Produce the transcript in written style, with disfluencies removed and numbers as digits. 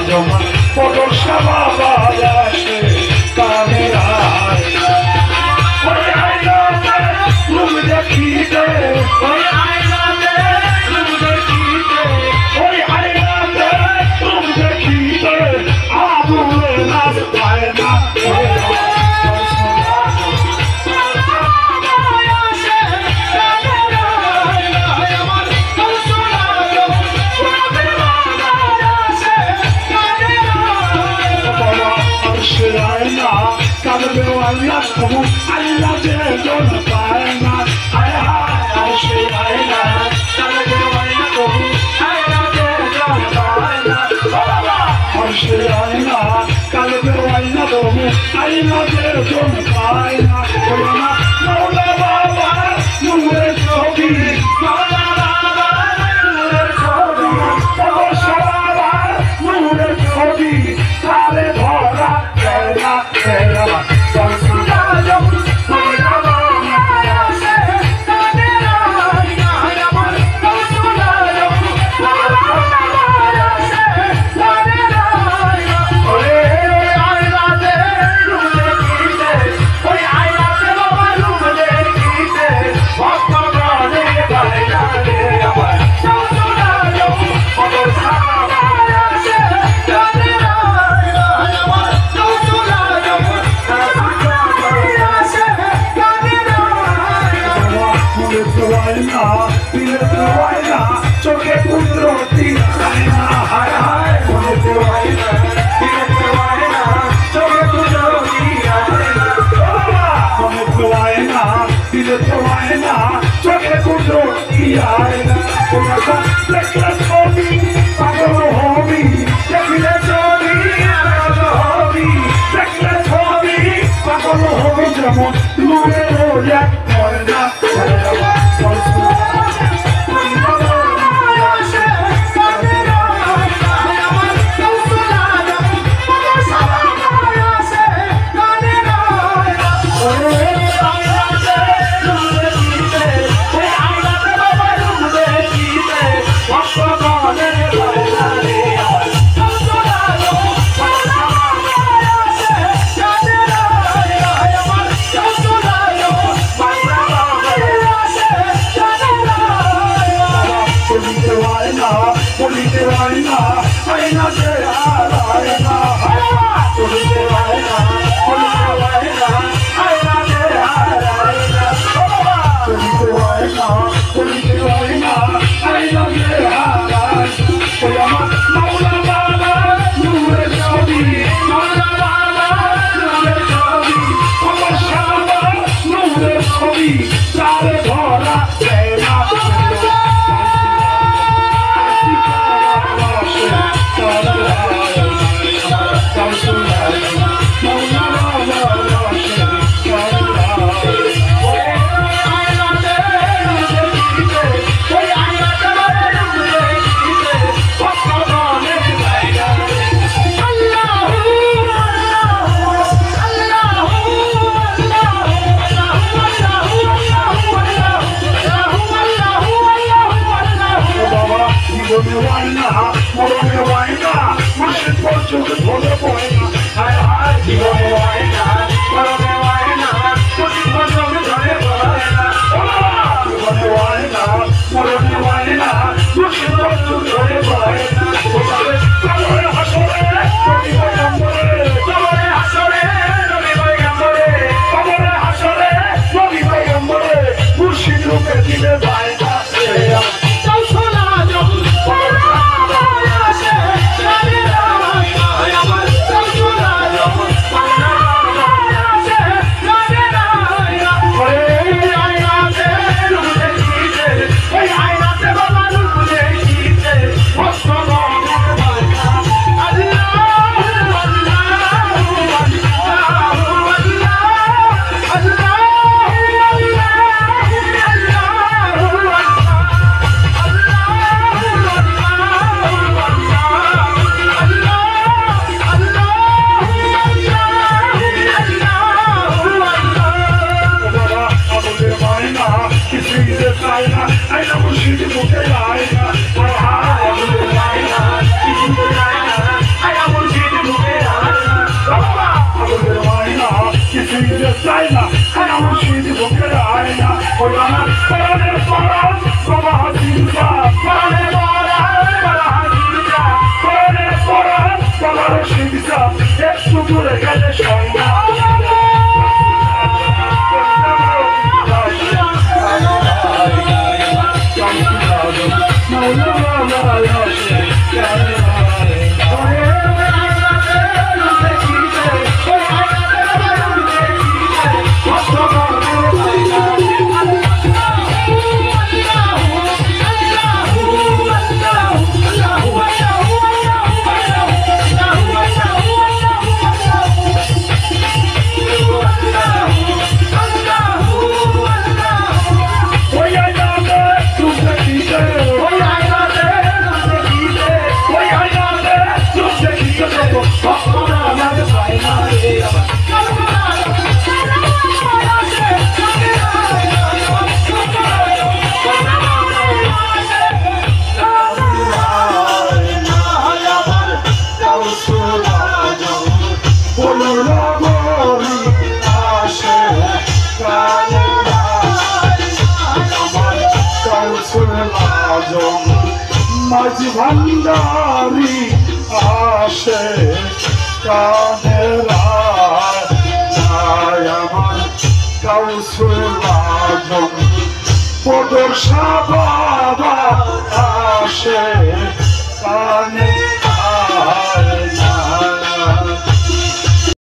জমা পদর সেবা বায়াসে কানের আয়না ওই আয়নাতে রূপ দেখিতে ওই আয়নাতে রূপ দেখিতে ওই আয়নাতে রূপ দেখিতে আবুলে নাচ পায় না কালবে আল্লাহ কবু আল্লাহ যে জন পায় না হায় হায় আরশে আয়না কালবে আল্লাহ কবু আল্লাহ যে জন পায় না আরশে আয়না কালবে আল্লাহ কবু আল্লাহ যে জন পায় না ওমা মাওলা বাবা নূরের ছবি মাওলা বাবা নূরের ছবি বাবা সারা নূরের ছবি তারে ধরা তেরা তেরা চোখে কুদরতি আয়না হায় হায় মনে তো আয়না চোখে কুদরতি আয়না মনে তো আয়না দিলে তো আয়না চোখে কুদরতি আয়না দেখলে ছবি পাগল হবি দেখলে ছবি পাগল হবি দেখলে ছবি পাগল হবি যেমন নূরের এক ময়না আজম মাঝি ভান্ডারি আসে কানের আমার কাউসুল আজম পদর শাহ বাবা আসে কানে